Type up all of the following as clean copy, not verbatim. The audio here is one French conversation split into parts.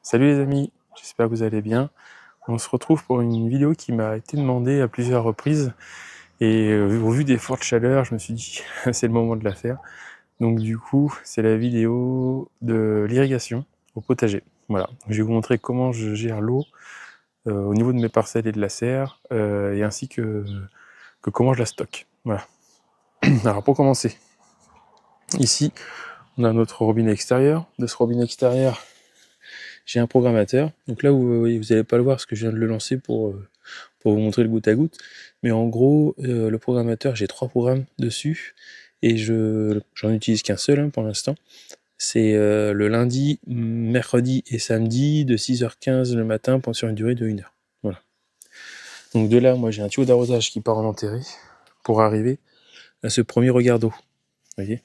Salut les amis, j'espère que vous allez bien. On se retrouve pour une vidéo qui m'a été demandée à plusieurs reprises et au vu des fortes chaleurs, je me suis dit c'est le moment de la faire. Donc du coup, c'est la vidéo de l'irrigation au potager. Voilà, je vais vous montrer comment je gère l'eau au niveau de mes parcelles et de la serre et ainsi que comment je la stocke. Voilà. Alors pour commencer, ici on a notre robinet extérieur. De ce robinet extérieur, j'ai un programmateur. Donc là, vous n'allez pas le voir parce que je viens de le lancer pour vous montrer le goutte à goutte. Mais en gros, le programmateur, j'ai 3 programmes dessus et j'en utilise qu'un seul pour l'instant. C'est le lundi, mercredi et samedi de 6h15 le matin sur une durée de 1 heure. Voilà. Donc de là, moi j'ai un tuyau d'arrosage qui part en enterré pour arriver à ce premier regard d'eau. Vous voyez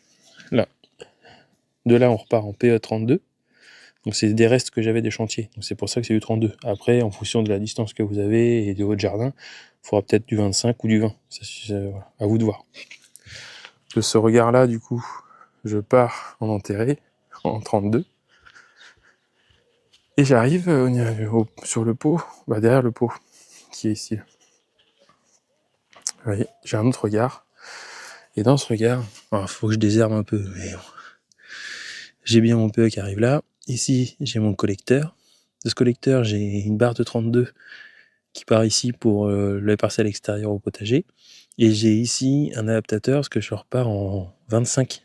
là. De là, on repart en PE32. Donc c'est des restes que j'avais des chantiers. Donc c'est pour ça que c'est du 32. Après, en fonction de la distance que vous avez et de votre jardin, il faudra peut-être du 25 ou du 20. Voilà, à vous de voir. De ce regard-là, du coup, je pars en enterré, en 32. Et j'arrive sur le pot, derrière le pot, qui est ici. Vous voyez, j'ai un autre regard. Et dans ce regard, il faut que je désherbe un peu, mais bon. J'ai bien mon PE qui arrive là. Ici, j'ai mon collecteur. De ce collecteur, j'ai une barre de 32 qui part ici pour les parcelles extérieures au potager. Et j'ai ici un adaptateur, parce que je repars en 25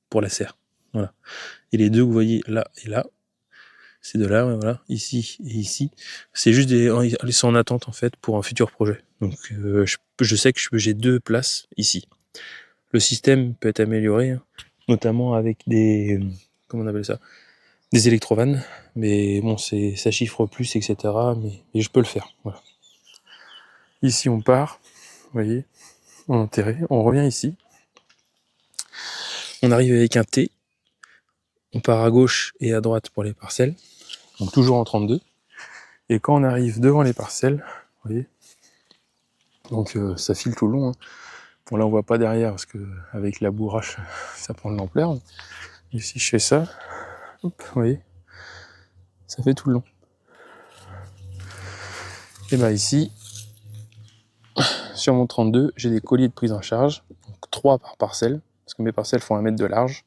pour la serre. Voilà. Et les deux, vous voyez, là et là, ces deux-là, voilà, ici et ici, c'est juste ils sont en attente en fait pour un futur projet. Donc je sais que j'ai 2 places ici. Le système peut être amélioré, notamment avec des, comment on appelle ça, des électrovannes, mais bon, ça chiffre plus, etc. Mais je peux le faire. Voilà. Ici, on part, vous voyez, on enterré, on revient ici. On arrive avec un T, on part à gauche et à droite pour les parcelles, donc toujours en 32. Et quand on arrive devant les parcelles, vous voyez, donc ça file tout le long. Bon là on voit pas derrière parce que avec la bourrache ça prend de l'ampleur. Et si je fais ça, hop, vous voyez, ça fait tout le long. Et ici, sur mon 32, j'ai des colliers de prise en charge, donc 3 par parcelle, parce que mes parcelles font 1 mètre de large.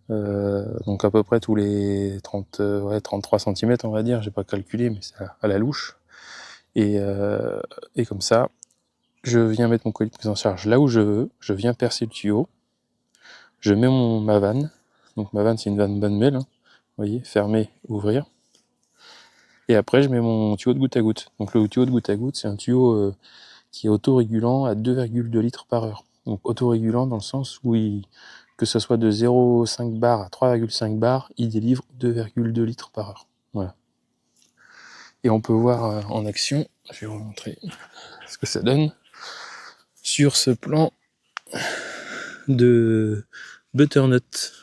Donc à peu près tous les 33 cm on va dire, j'ai pas calculé mais c'est à la louche. Et comme ça, je viens mettre mon collier de prise en charge là où je veux, je viens percer le tuyau, je mets ma vanne, donc ma vanne c'est une vanne bonne mêle, vous voyez, fermer, ouvrir. Et après je mets mon tuyau de goutte à goutte. Donc le tuyau de goutte à goutte c'est un tuyau qui est autorégulant à 2,2 litres par heure. Donc autorégulant dans le sens où que ce soit de 0,5 bar à 3,5 bar, il délivre 2,2 litres par heure. Voilà. Et on peut voir en action, je vais vous montrer ce que ça donne, sur ce plan de butternut.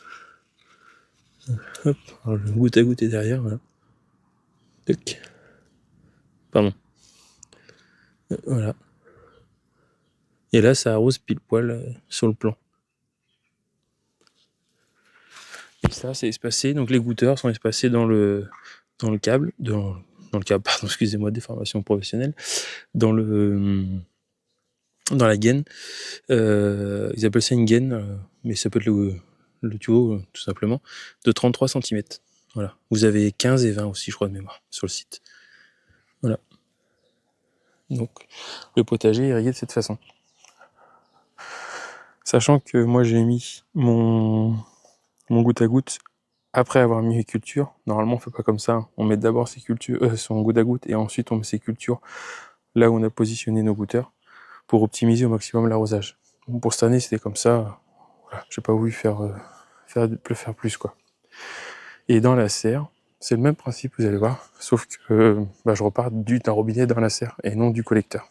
Hop, alors le goutte à goutte est derrière, voilà. Tac. Pardon. Voilà. Et là, ça arrose pile poil sur le plan. Et ça, c'est espacé. Donc les goutteurs sont espacés dans le câble, dans le câble, pardon, excusez-moi, déformation professionnelle, dans la gaine. Ils appellent ça une gaine, mais ça peut être le tuyau, tout simplement, de 33 cm. Voilà. Vous avez 15 et 20 aussi, je crois, de mémoire, sur le site. Voilà. Donc, le potager est irrigué de cette façon. Sachant que moi, j'ai mis mon goutte à goutte après avoir mis les cultures. Normalement, on fait pas comme ça. On met d'abord son goutte à goutte et ensuite on met ses cultures là où on a positionné nos goutteurs pour optimiser au maximum l'arrosage. Bon, pour cette année, c'était comme ça. Voilà. J'ai pas voulu faire plus, quoi. Et dans la serre, c'est le même principe, vous allez voir, sauf que je repars d'un robinet dans la serre et non du collecteur.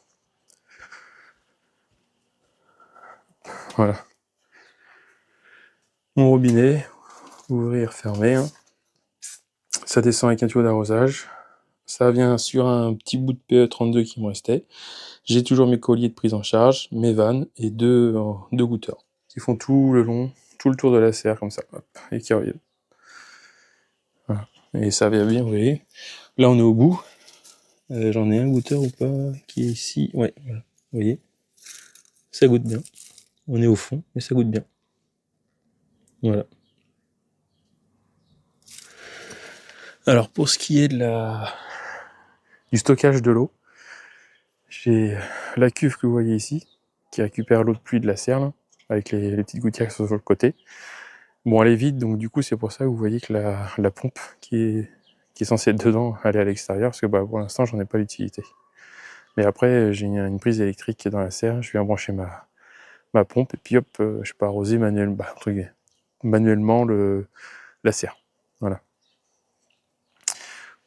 Voilà. Mon robinet, ouvrir, fermer. Ça descend avec un tuyau d'arrosage. Ça vient sur un petit bout de PE32 qui me restait. J'ai toujours mes colliers de prise en charge, mes vannes et deux goutteurs qui font tout le long, tout le tour de la serre comme ça, hop, et qui reviennent. Voilà. Et ça va bien, vous voyez. Là, on est au bout. J'en ai un goûteur ou pas qui est ici. Ouais, voilà. Vous voyez, ça goûte bien. On est au fond, mais ça goûte bien. Voilà. Alors, pour ce qui est du stockage de l'eau, j'ai la cuve que vous voyez ici, qui récupère l'eau de pluie de la serre, là, avec les petites gouttières qui sont sur le côté. Bon, elle est vide, donc du coup, c'est pour ça que vous voyez que la pompe qui est censée être dedans, elle est à l'extérieur, parce que bah, pour l'instant, j'en ai pas l'utilité. Mais après, j'ai une prise électrique qui est dans la serre, je viens brancher ma pompe, et puis hop, je peux arroser manuellement la serre. Voilà.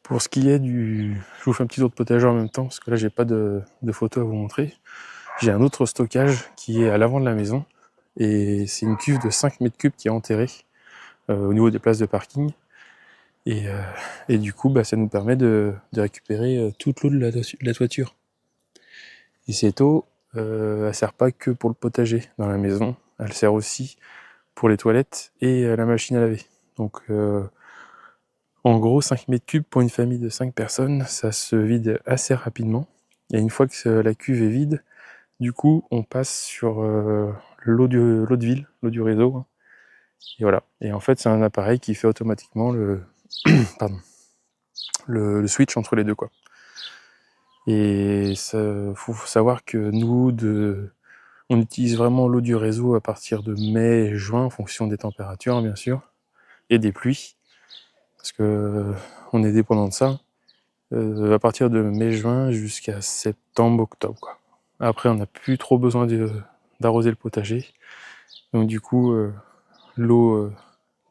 Pour ce qui est je vous fais un petit tour de potager en même temps, parce que là, j'ai pas de photo à vous montrer. J'ai un autre stockage qui est à l'avant de la maison, et c'est une cuve de 5 mètres cubes qui est enterrée au niveau des places de parking. Et du coup, bah, ça nous permet de récupérer toute l'eau de la toiture. Et cette eau, elle sert pas que pour le potager dans la maison, elle sert aussi pour les toilettes et la machine à laver. Donc en gros, 5 mètres cubes pour une famille de 5 personnes, ça se vide assez rapidement. Et une fois que la cuve est vide, du coup, on passe sur l'eau de ville, l'eau du réseau. Et voilà. Et en fait, c'est un appareil qui fait automatiquement pardon, le switch entre les deux, quoi. Et il faut savoir que nous, on utilise vraiment l'eau du réseau à partir de mai et juin, en fonction des températures, bien sûr, et des pluies, parce que on est dépendant de ça. À partir de mai-juin jusqu'à septembre-octobre, quoi. Après, on n'a plus trop besoin d'arroser le potager, donc du coup, l'eau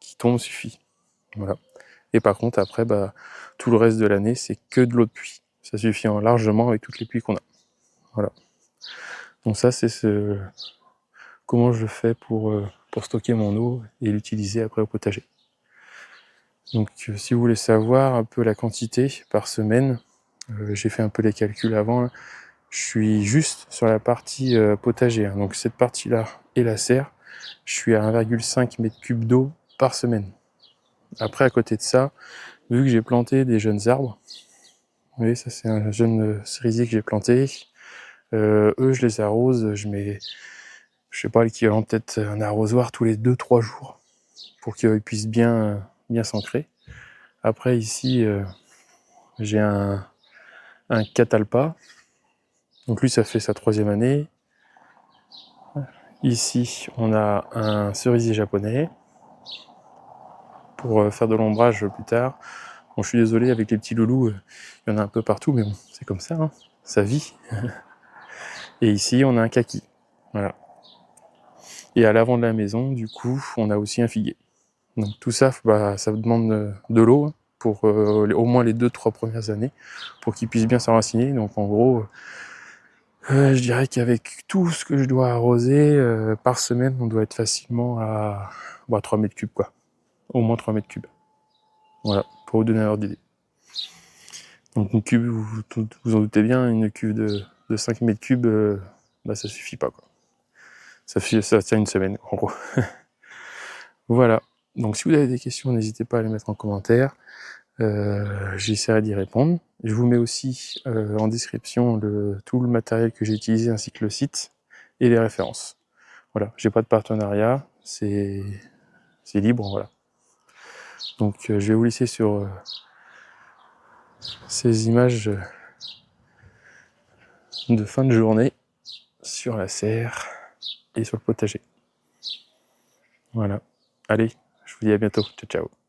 qui tombe suffit. Voilà. Et par contre, après, bah, tout le reste de l'année, c'est que de l'eau de pluie. Ça suffit largement avec toutes les pluies qu'on a. Voilà. Donc ça, c'est comment je fais pour stocker mon eau et l'utiliser après au potager. Donc si vous voulez savoir un peu la quantité par semaine, j'ai fait un peu les calculs avant. Je suis juste sur la partie potager. Donc cette partie-là et la serre, je suis à 1,5 m3 d'eau par semaine. Après, à côté de ça, vu que j'ai planté des jeunes arbres, vous voyez, ça c'est un jeune cerisier que j'ai planté. Eux, je les arrose, je mets, je sais pas, l'équivalent peut-être un arrosoir tous les 2-3 jours pour qu'ils puissent bien s'ancrer. Après ici, j'ai un catalpa. Donc lui, ça fait sa 3e année. Ici, on a un cerisier japonais pour faire de l'ombrage plus tard. Bon, je suis désolé, avec les petits loulous, il y en a un peu partout, mais bon, c'est comme ça, hein, ça vit. Et ici, on a un kaki. Voilà. Et à l'avant de la maison, du coup, on a aussi un figuier. Donc tout ça, bah, ça demande de l'eau pour au moins les 2-3 premières années, pour qu'ils puissent bien s'enraciner. Donc en gros, je dirais qu'avec tout ce que je dois arroser par semaine, on doit être facilement à 3 mètres cubes, quoi. Au moins 3 mètres cubes. Voilà, pour vous donner un ordre d'idée. Donc une cuve, vous en doutez bien, une cuve de 5 mètres cubes, bah, ça suffit pas, quoi. Ça tient une semaine, en gros. Voilà. Donc si vous avez des questions, n'hésitez pas à les mettre en commentaire. J'essaierai d'y répondre. Je vous mets aussi en description tout le matériel que j'ai utilisé ainsi que le site et les références. Voilà, j'ai pas de partenariat, c'est libre, voilà. Donc je vais vous laisser sur ces images de fin de journée sur la serre et sur le potager. Voilà. Allez, je vous dis à bientôt. Ciao, ciao.